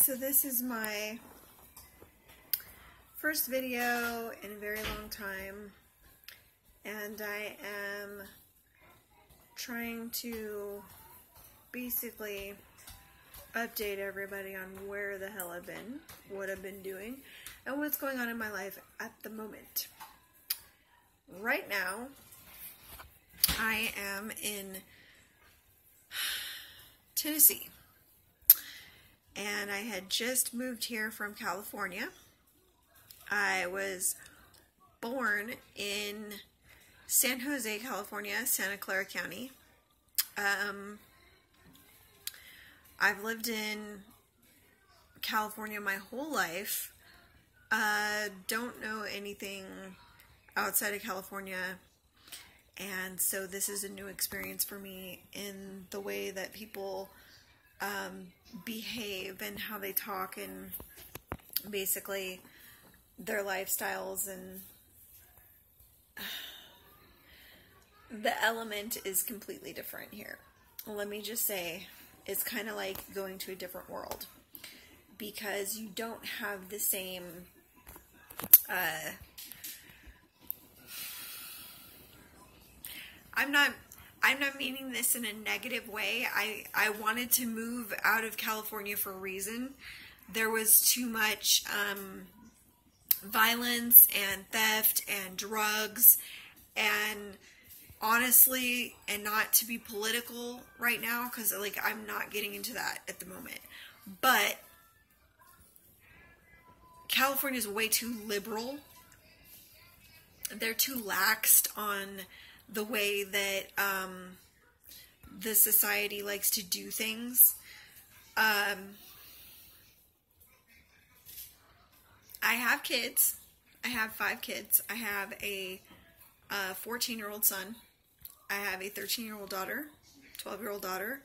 So this is my first video in a very long time, and I am trying to basically update everybody on where the hell I've been, what I've been doing, and what's going on in my life at the moment. Right now, I am in Tennessee, and I had just moved here from California. I was born in San Jose, California, Santa Clara County. I've lived in California my whole life. Don't know anything outside of California, and so this is a new experience for me in the way that people behave and how they talk and basically their lifestyles, and the element is completely different here. Let me just say, it's kind of like going to a different world, because you don't have the same I'm not meaning this in a negative way. I wanted to move out of California for a reason. There was too much violence and theft and drugs, and honestly, and not to be political right now, because like I'm not getting into that at the moment, but California is way too liberal. They're too laxed on the way that the society likes to do things. I have kids. I have 5 kids. I have a 14-year-old son. I have a 13-year-old daughter, 12-year-old daughter,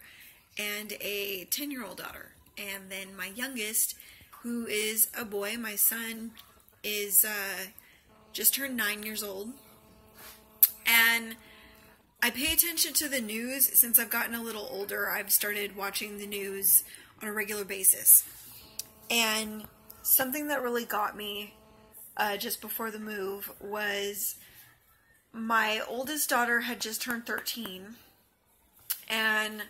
and a 10-year-old daughter. And then my youngest, who is a boy, my son, is just turned 9 years old. And I pay attention to the news. Since I've gotten a little older, I've started watching the news on a regular basis. And something that really got me just before the move was my oldest daughter had just turned 13. And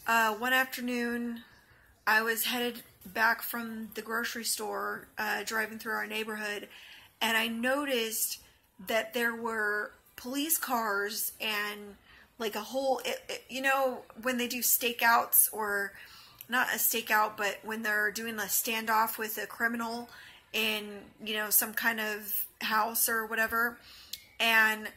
one afternoon, I was headed back from the grocery store, driving through our neighborhood, and I noticed that there were police cars and like a whole, you know, when they do stakeouts, or not a stakeout, but when they're doing a standoff with a criminal in, you know, some kind of house or whatever, and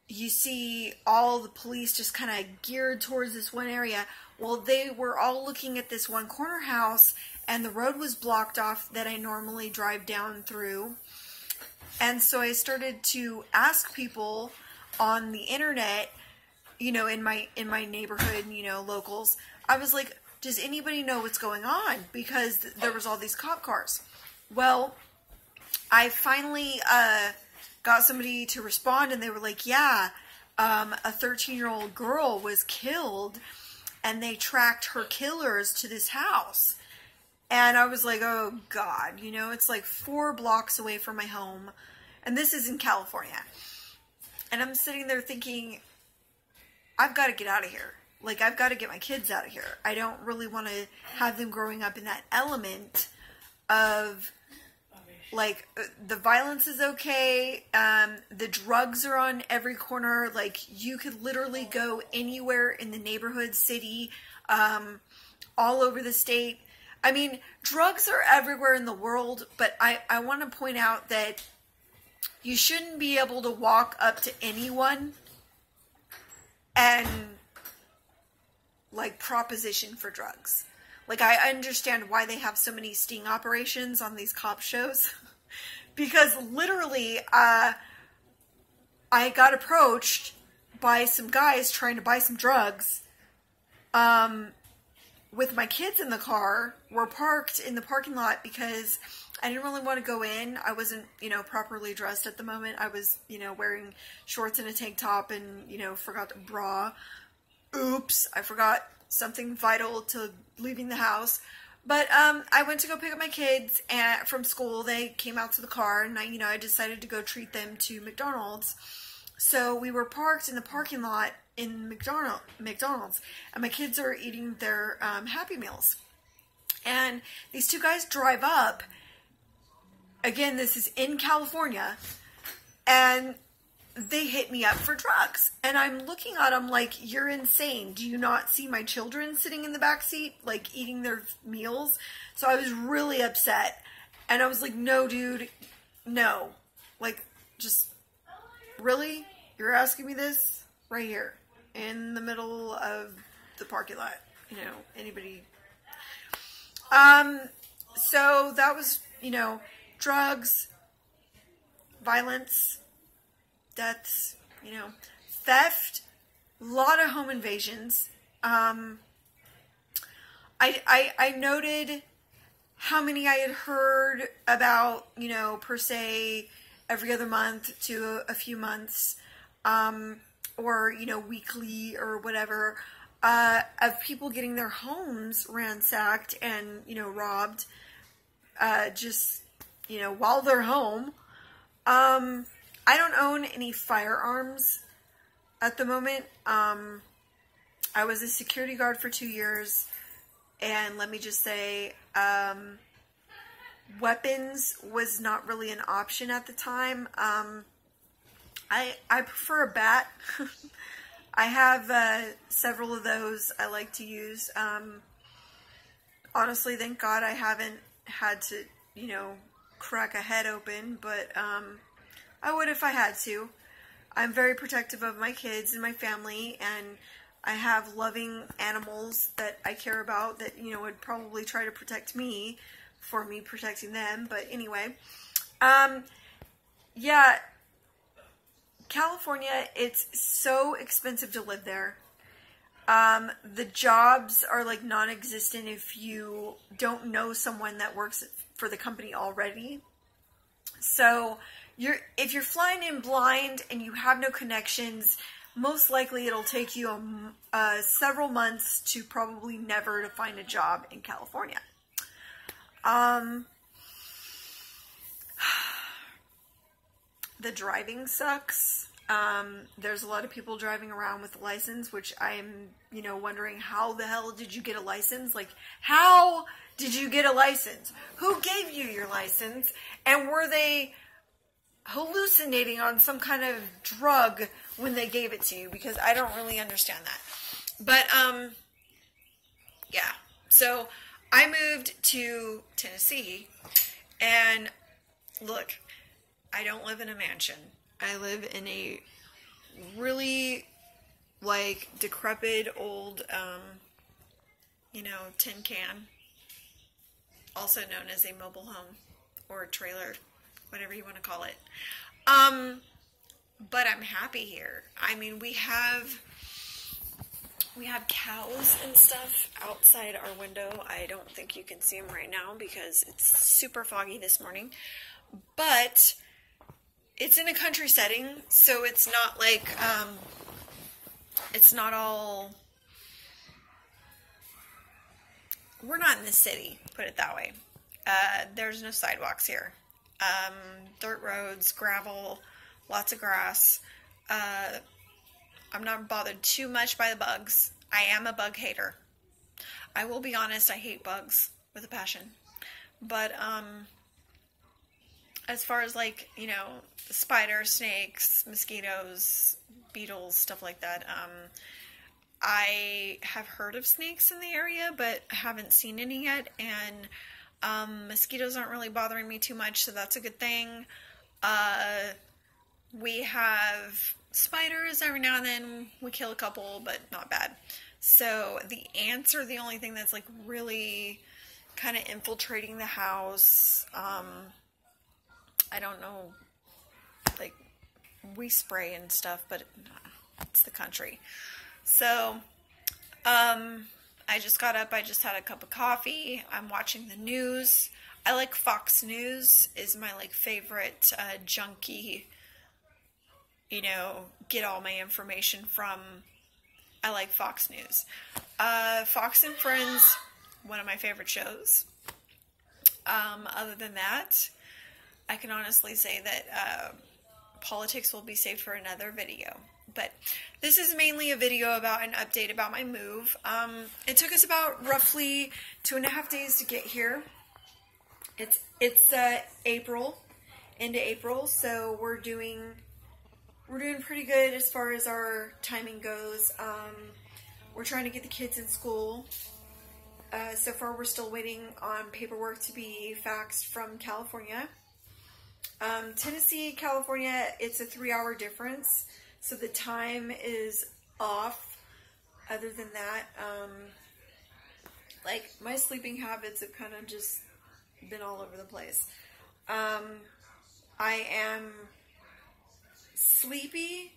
you see all the police just kind of geared towards this one area. Well, they were all looking at this one corner house, and the road was blocked off that I normally drive down through. And so I started to ask people on the internet, you know, in my neighborhood, you know, locals. I was like, does anybody know what's going on? Because there was all these cop cars. Well, I finally got somebody to respond, and they were like, yeah, a 13-year-old girl was killed, and they tracked her killers to this house. And I was like, oh God, you know, it's like 4 blocks away from my home, and this is in California. And I'm sitting there thinking, I've got to get out of here. Like, I've got to get my kids out of here. I don't really want to have them growing up in that element of, like, the violence is okay, the drugs are on every corner. Like, you could literally go anywhere in the neighborhood, city, all over the state. I mean, drugs are everywhere in the world, but I want to point out that you shouldn't be able to walk up to anyone and, like, proposition for drugs. Like, I understand why they have so many sting operations on these cop shows. Because literally, I got approached by some guys trying to buy some drugs. With my kids in the car. We're parked in the parking lot because I didn't really want to go in. I wasn't, you know, properly dressed at the moment. I was, you know, wearing shorts and a tank top and, you know, forgot a bra. Oops, I forgot something vital to leaving the house. But I went to go pick up my kids from school. They came out to the car, and I decided to go treat them to McDonald's. So we were parked in the parking lot in McDonald's, and my kids are eating their Happy Meals. And these two guys drive up. Again, this is in California, and they hit me up for drugs. And I'm looking at them like, you're insane. Do you not see my children sitting in the back seat, like eating their meals? So I was really upset. And I was like, no, dude, no. Like, just, really? You're asking me this? Right here, in the middle of the parking lot. Anybody. So that was, drugs, violence, deaths, theft, a lot of home invasions. I noted how many I had heard about, per se, every other month to a few months, or, weekly or whatever, of people getting their homes ransacked and, robbed, just, while they're home. I don't own any firearms at the moment. I was a security guard for 2 years, and let me just say, weapons was not really an option at the time. I prefer a bat. I have several of those I like to use. Honestly, thank God I haven't had to, crack a head open, but I would if I had to. I'm very protective of my kids and my family, and I have loving animals that I care about that, would probably try to protect me for me protecting them. But anyway, yeah, California, it's so expensive to live there. The jobs are like non-existent if you don't know someone that works for the company already. So if you're flying in blind and you have no connections, most likely it'll take you several months to probably never to find a job in California. The driving sucks. There's a lot of people driving around with a license, which I'm, wondering, how the hell did you get a license? Like, how did you get a license? Who gave you your license? And were they hallucinating on some kind of drug when they gave it to you? Because I don't really understand that. But, yeah. So I moved to Tennessee, and look, I don't live in a mansion. I live in a really, decrepit old, tin can, also known as a mobile home or a trailer, whatever you want to call it. But I'm happy here. I mean, we have cows and stuff outside our window. I don't think you can see them right now because it's super foggy this morning. But it's in a country setting, so it's not like, it's not all, we're not in the city, put it that way. There's no sidewalks here. Dirt roads, gravel, lots of grass. I'm not bothered too much by the bugs. I am a bug hater. I will be honest, I hate bugs with a passion. But, as far as spiders, snakes, mosquitoes, beetles, stuff like that, I have heard of snakes in the area, but I haven't seen any yet, and mosquitoes aren't really bothering me too much, so that's a good thing. We have spiders every now and then. We kill a couple, but not bad. So the ants are the only thing that's really kind of infiltrating the house. I don't know, we spray and stuff, but it's the country. So, I just got up, I just had a cup of coffee, I'm watching the news. I like Fox News, is my favorite junky, get all my information from. I like Fox News. Fox and Friends one of my favorite shows. Other than that, I can honestly say that politics will be saved for another video. But this is mainly a video about an update about my move. It took us about roughly 2.5 days to get here. It's April, into April, so we're doing pretty good as far as our timing goes. We're trying to get the kids in school. So far, we're still waiting on paperwork to be faxed from California. Tennessee, California, it's a 3-hour difference, so the time is off. Other than that, like, my sleeping habits have kind of just been all over the place. I am sleepy,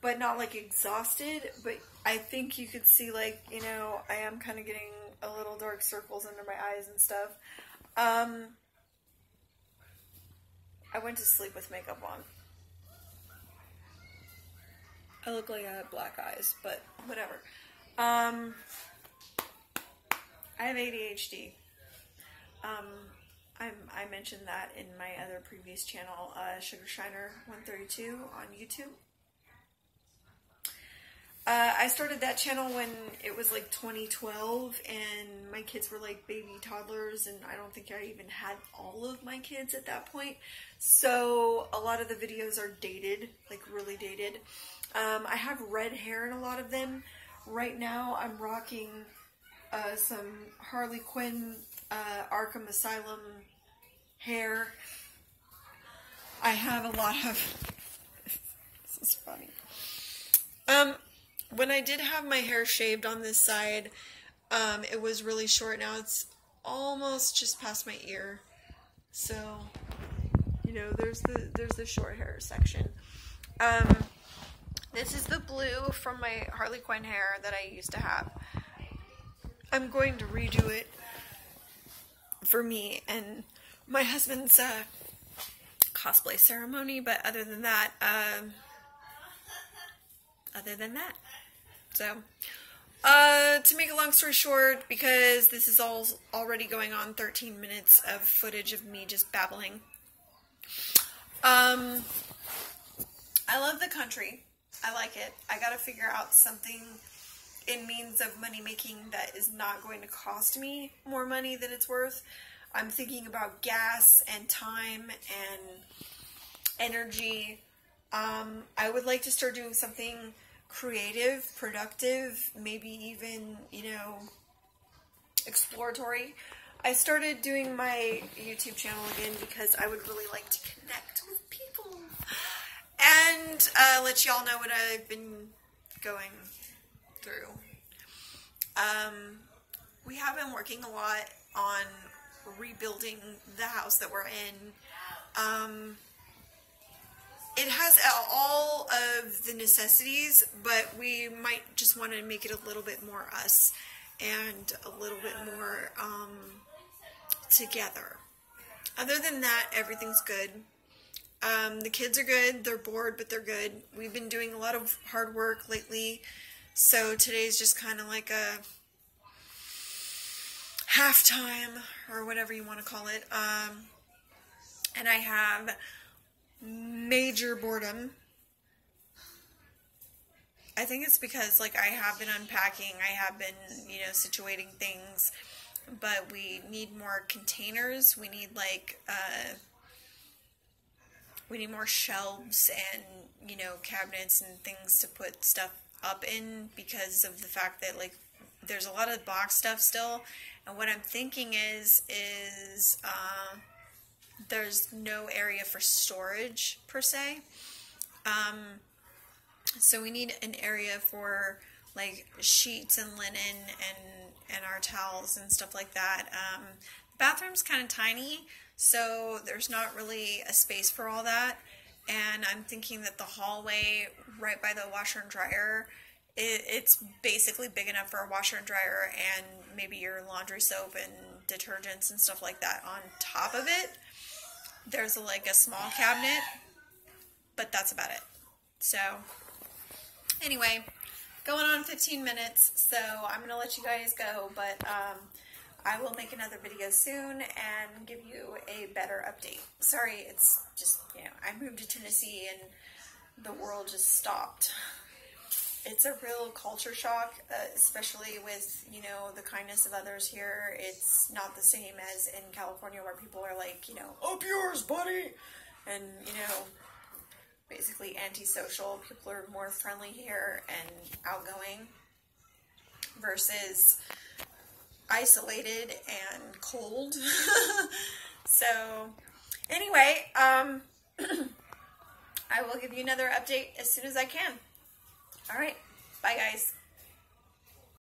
but not like exhausted, but I think you could see, like, you know, I am kind of getting a little dark circles under my eyes and stuff. I went to sleep with makeup on. I look like I have black eyes, but whatever. I have ADHD. I mentioned that in my other previous channel, Sugar Shiner 132 on YouTube. I started that channel when it was like 2012, and my kids were like baby toddlers, and I don't think I even had all of my kids at that point. So a lot of the videos are dated, like really dated. I have red hair in a lot of them. Right now I'm rocking some Harley Quinn Arkham Asylum hair. I have a lot of... This is funny. When I did have my hair shaved on this side, it was really short. Now it's almost just past my ear. So, you know, there's the short hair section. This is the blue from my Harley Quinn hair that I used to have. I'm going to redo it for me and my husband's cosplay ceremony, but other than that, so, to make a long story short, because this is all already going on 13 minutes of footage of me just babbling. I love the country. I like it. I gotta figure out something in means of money making that is not going to cost me more money than it's worth. I'm thinking about gas and time and energy. I would like to start doing something creative, productive, maybe even, you know, exploratory. I started doing my YouTube channel again because I would really like to connect with people and let y'all know what I've been going through. We have been working a lot on rebuilding the house that we're in. It has all of the necessities, but we might just want to make it a little bit more us and a little bit more together. Other than that, everything's good. The kids are good. They're bored, but they're good. We've been doing a lot of hard work lately, so today's just kind of like a halftime, or whatever you want to call it. And I have major boredom. I think it's because, like, I have been unpacking, I have been, you know, situating things, but we need more containers. We need, like, we need more shelves and, you know, cabinets and things to put stuff up in, because of the fact that, like, there's a lot of box stuff still. And what I'm thinking is there's no area for storage per se. So we need an area for, like, sheets and linen and our towels and stuff like that. The bathroom's kind of tiny, so there's not really a space for all that. And I'm thinking that the hallway right by the washer and dryer, it's basically big enough for a washer and dryer and maybe your laundry soap and detergents and stuff like that. On top of it, there's like a small cabinet, but that's about it. So anyway, going on 15 minutes, so I'm going to let you guys go, but I will make another video soon and give you a better update. Sorry, it's just, you know, I moved to Tennessee and the world just stopped. It's a real culture shock, especially with, you know, the kindness of others here. It's not the same as in California where people are like, you know, up yours, buddy, and, you know, basically antisocial. People are more friendly here and outgoing versus isolated and cold. So anyway, I will give you another update as soon as I can. All right, bye guys.